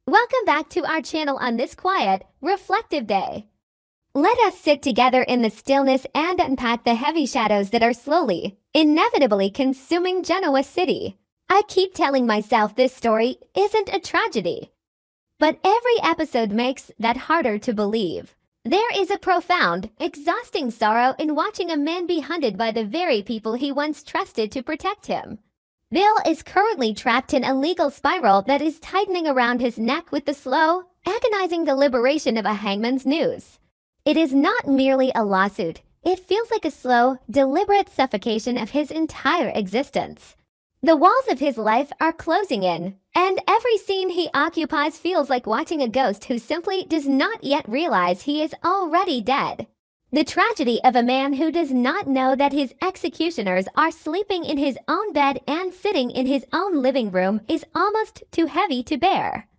Welcome back to our channel on this quiet, reflective day. Let us sit together in the stillness and unpack the heavy shadows that are slowly, inevitably consuming Genoa City. I keep telling myself this story isn't a tragedy, but every episode makes that harder to believe. There is a profound, exhausting sorrow in watching a man be hunted by the very people he once trusted to protect him. Bill is currently trapped in a legal spiral that is tightening around his neck with the slow, agonizing deliberation of a hangman's noose. It is not merely a lawsuit. It feels like a slow, deliberate suffocation of his entire existence. The walls of his life are closing in, and every scene he occupies feels like watching a ghost who simply does not yet realize he is already dead. The tragedy of a man who does not know that his executioners are sleeping in his own bed and sitting in his own living room is almost too heavy to bear.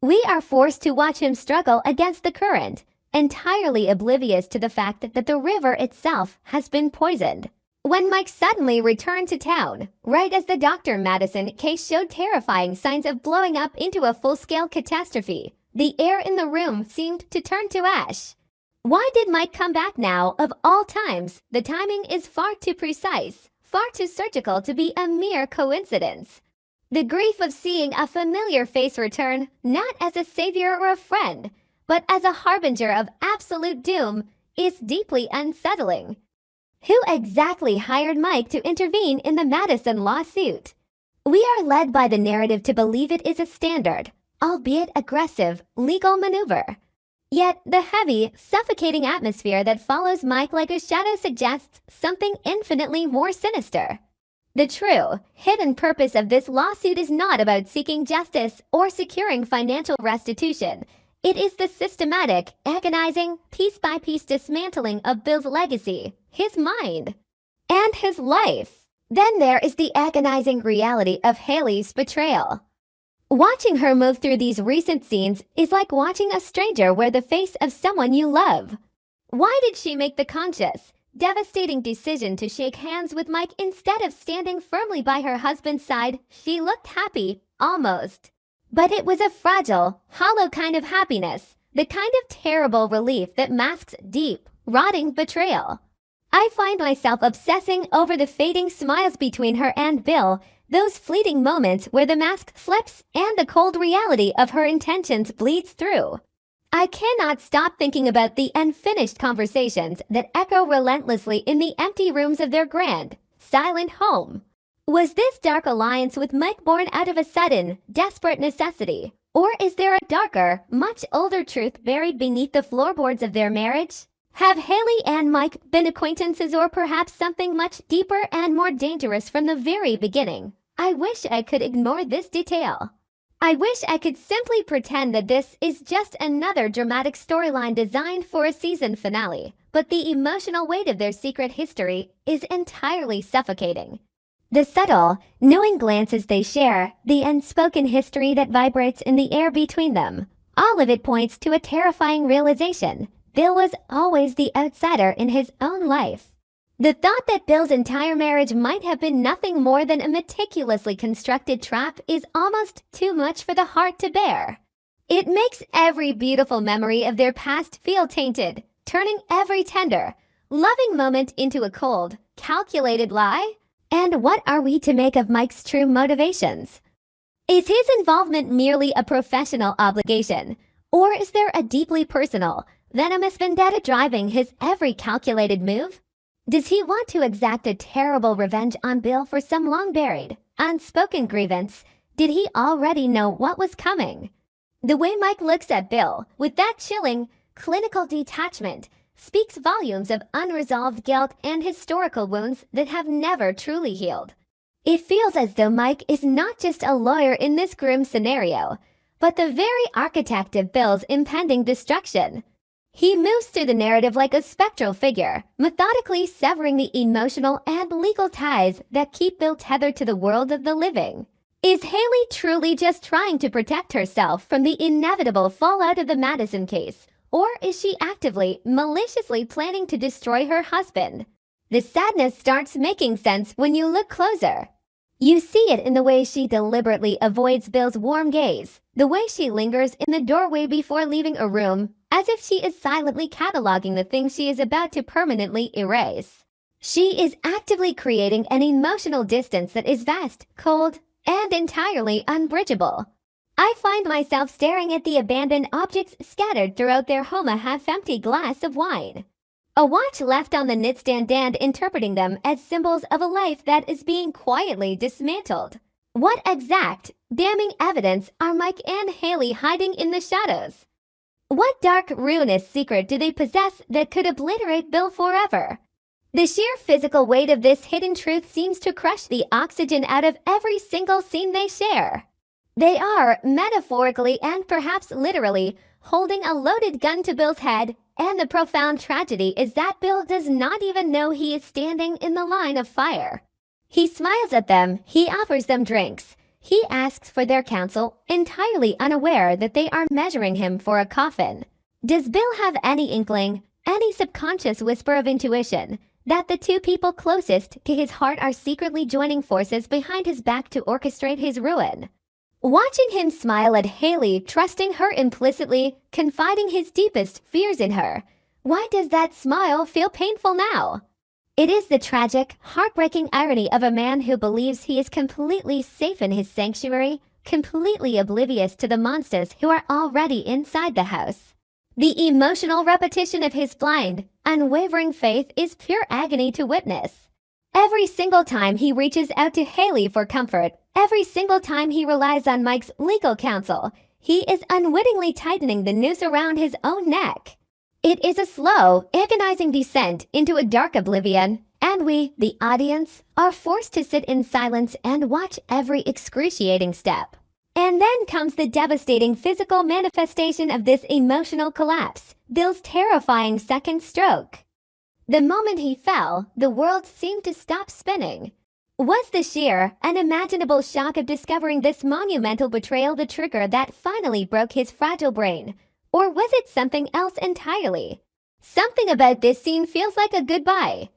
We are forced to watch him struggle against the current, entirely oblivious to the fact that the river itself has been poisoned. When Mike suddenly returned to town, right as the Dr. Madison case showed terrifying signs of blowing up into a full-scale catastrophe, the air in the room seemed to turn to ash. Why did Mike come back now, of all times? The timing is far too precise, far too surgical to be a mere coincidence. The grief of seeing a familiar face return, not as a savior or a friend, but as a harbinger of absolute doom, is deeply unsettling. Who exactly hired Mike to intervene in the Madison lawsuit? We are led by the narrative to believe it is a standard, albeit aggressive, legal maneuver. Yet, the heavy, suffocating atmosphere that follows Mike like a shadow suggests something infinitely more sinister. The true, hidden purpose of this lawsuit is not about seeking justice or securing financial restitution. It is the systematic, agonizing, piece-by-piece dismantling of Bill's legacy, his mind, and his life. Then there is the agonizing reality of Hayley's betrayal. Watching her move through these recent scenes is like watching a stranger wear the face of someone you love. Why did she make the conscious, devastating decision to shake hands with Mike instead of standing firmly by her husband's side? She looked happy, almost. But it was a fragile, hollow kind of happiness, the kind of terrible relief that masks deep, rotting betrayal. I find myself obsessing over the fading smiles between her and Bill, those fleeting moments where the mask slips and the cold reality of her intentions bleeds through. I cannot stop thinking about the unfinished conversations that echo relentlessly in the empty rooms of their grand, silent home. Was this dark alliance with Mike born out of a sudden, desperate necessity? Or is there a darker, much older truth buried beneath the floorboards of their marriage? Have Hayley and Mike been acquaintances or perhaps something much deeper and more dangerous from the very beginning? I wish I could ignore this detail. I wish I could simply pretend that this is just another dramatic storyline designed for a season finale, but the emotional weight of their secret history is entirely suffocating. The subtle, knowing glances they share, the unspoken history that vibrates in the air between them, all of it points to a terrifying realization. Bill was always the outsider in his own life. The thought that Bill's entire marriage might have been nothing more than a meticulously constructed trap is almost too much for the heart to bear. It makes every beautiful memory of their past feel tainted, turning every tender, loving moment into a cold, calculated lie. And what are we to make of Mike's true motivations? Is his involvement merely a professional obligation, or is there a deeply personal, venomous vendetta driving his every calculated move? Does he want to exact a terrible revenge on Bill for some long-buried, unspoken grievance? Did he already know what was coming? The way Mike looks at Bill, with that chilling, clinical detachment, speaks volumes of unresolved guilt and historical wounds that have never truly healed. It feels as though Mike is not just a lawyer in this grim scenario, but the very architect of Bill's impending destruction. He moves through the narrative like a spectral figure, methodically severing the emotional and legal ties that keep Bill tethered to the world of the living. Is Hayley truly just trying to protect herself from the inevitable fallout of the Madison case, or is she actively, maliciously planning to destroy her husband? The sadness starts making sense when you look closer. You see it in the way she deliberately avoids Bill's warm gaze, the way she lingers in the doorway before leaving a room, as if she is silently cataloging the things she is about to permanently erase. She is actively creating an emotional distance that is vast, cold, and entirely unbridgeable. I find myself staring at the abandoned objects scattered throughout their home, a half-empty glass of wine, a watch left on the nightstand, and interpreting them as symbols of a life that is being quietly dismantled. What exact, damning evidence are Mike and Hayley hiding in the shadows? What dark, ruinous secret do they possess that could obliterate Bill forever? The sheer physical weight of this hidden truth seems to crush the oxygen out of every single scene they share. They are, metaphorically and perhaps literally, holding a loaded gun to Bill's head, and the profound tragedy is that Bill does not even know he is standing in the line of fire. He smiles at them, he offers them drinks, he asks for their counsel, entirely unaware that they are measuring him for a coffin. Does Bill have any inkling, any subconscious whisper of intuition, that the two people closest to his heart are secretly joining forces behind his back to orchestrate his ruin? Watching him smile at Hayley, trusting her implicitly, confiding his deepest fears in her, why does that smile feel painful now? It is the tragic, heartbreaking irony of a man who believes he is completely safe in his sanctuary, completely oblivious to the monsters who are already inside the house. The emotional repetition of his blind, unwavering faith is pure agony to witness. Every single time he reaches out to Hayley for comfort, every single time he relies on Mike's legal counsel, he is unwittingly tightening the noose around his own neck. It is a slow, agonizing descent into a dark oblivion, and we, the audience, are forced to sit in silence and watch every excruciating step. And then comes the devastating physical manifestation of this emotional collapse, Bill's terrifying second stroke. The moment he fell, the world seemed to stop spinning. Was the sheer, unimaginable shock of discovering this monumental betrayal the trigger that finally broke his fragile brain? Or was it something else entirely? Something about this scene feels like a goodbye.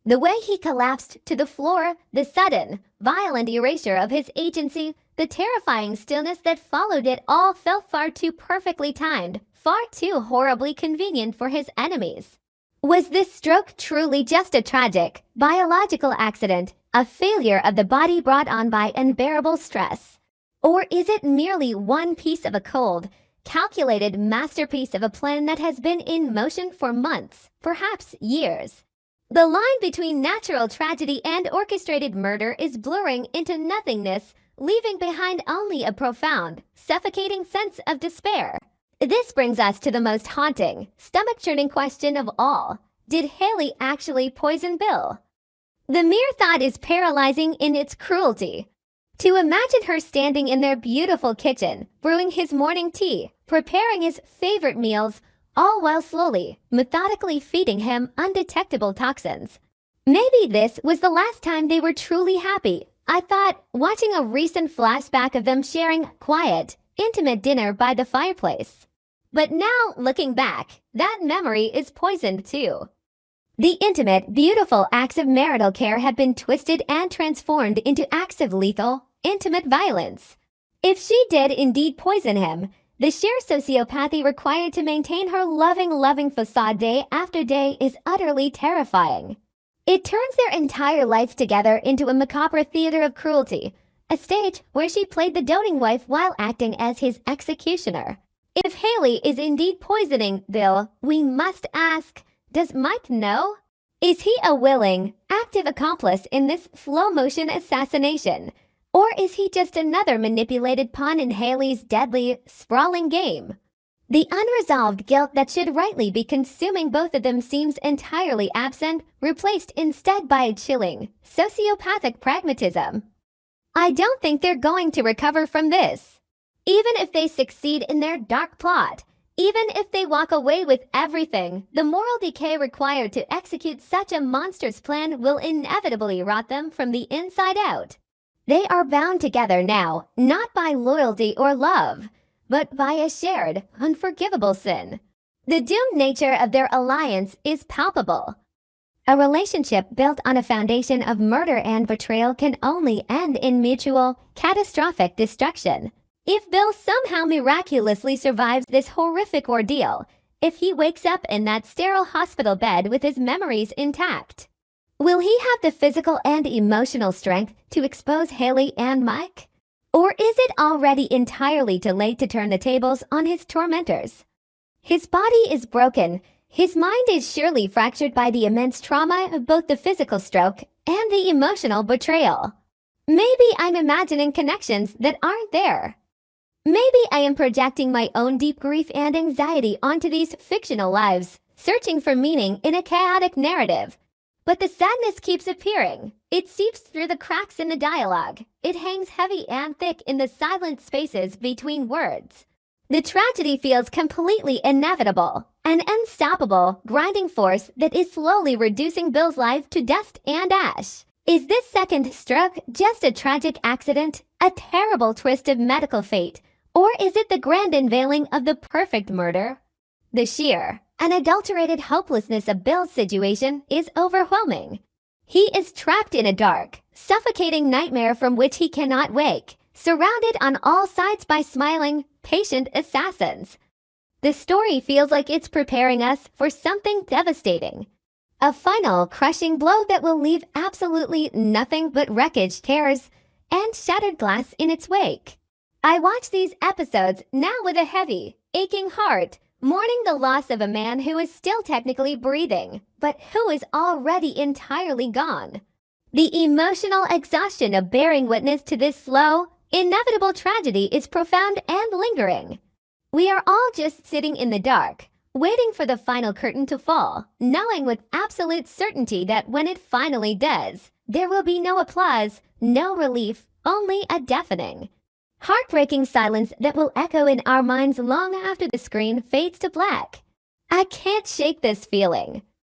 The way he collapsed to the floor, the sudden, violent erasure of his agency, the terrifying stillness that followed it all felt far too perfectly timed, far too horribly convenient for his enemies. Was this stroke truly just a tragic, biological accident, a failure of the body brought on by unbearable stress? Or is it merely one piece of a cold, calculated masterpiece of a plan that has been in motion for months, perhaps years? The line between natural tragedy and orchestrated murder is blurring into nothingness, leaving behind only a profound, suffocating sense of despair. This brings us to the most haunting, stomach-churning question of all. Did Hayley actually poison Bill? The mere thought is paralyzing in its cruelty. To imagine her standing in their beautiful kitchen, brewing his morning tea, preparing his favorite meals, all while slowly, methodically feeding him undetectable toxins. Maybe this was the last time they were truly happy, I thought, watching a recent flashback of them sharing quiet, intimate dinner by the fireplace. But now, looking back, that memory is poisoned too. The intimate, beautiful acts of marital care have been twisted and transformed into acts of lethal, intimate violence. If she did indeed poison him, the sheer sociopathy required to maintain her loving facade day after day is utterly terrifying. It turns their entire life together into a macabre theater of cruelty, a stage where she played the doting wife while acting as his executioner. If Hayley is indeed poisoning Bill, we must ask, does Mike know? Is he a willing, active accomplice in this slow-motion assassination? Or is he just another manipulated pawn in Hayley's deadly, sprawling game? The unresolved guilt that should rightly be consuming both of them seems entirely absent, replaced instead by a chilling, sociopathic pragmatism. I don't think they're going to recover from this. Even if they succeed in their dark plot, even if they walk away with everything, the moral decay required to execute such a monstrous plan will inevitably rot them from the inside out. They are bound together now, not by loyalty or love, but by a shared, unforgivable sin. The doomed nature of their alliance is palpable. A relationship built on a foundation of murder and betrayal can only end in mutual, catastrophic destruction. If Bill somehow miraculously survives this horrific ordeal, if he wakes up in that sterile hospital bed with his memories intact, will he have the physical and emotional strength to expose Hayley and Mike? Or is it already entirely too late to turn the tables on his tormentors? His body is broken. His mind is surely fractured by the immense trauma of both the physical stroke and the emotional betrayal. Maybe I'm imagining connections that aren't there. Maybe I am projecting my own deep grief and anxiety onto these fictional lives, searching for meaning in a chaotic narrative. But the sadness keeps appearing. It seeps through the cracks in the dialogue. It hangs heavy and thick in the silent spaces between words. The tragedy feels completely inevitable, an unstoppable, grinding force that is slowly reducing Bill's life to dust and ash. Is this second stroke just a tragic accident, a terrible twist of medical fate, or is it the grand unveiling of the perfect murder? The sheer, unadulterated hopelessness of Bill's situation is overwhelming. He is trapped in a dark, suffocating nightmare from which he cannot wake, surrounded on all sides by smiling, patient assassins. The story feels like it's preparing us for something devastating. A final, crushing blow that will leave absolutely nothing but wreckage, tears, and shattered glass in its wake. I watch these episodes now with a heavy, aching heart, mourning the loss of a man who is still technically breathing, but who is already entirely gone. The emotional exhaustion of bearing witness to this slow, inevitable tragedy is profound and lingering. We are all just sitting in the dark, waiting for the final curtain to fall, knowing with absolute certainty that when it finally does, there will be no applause, no relief, only a deafening, heartbreaking silence that will echo in our minds long after the screen fades to black. I can't shake this feeling.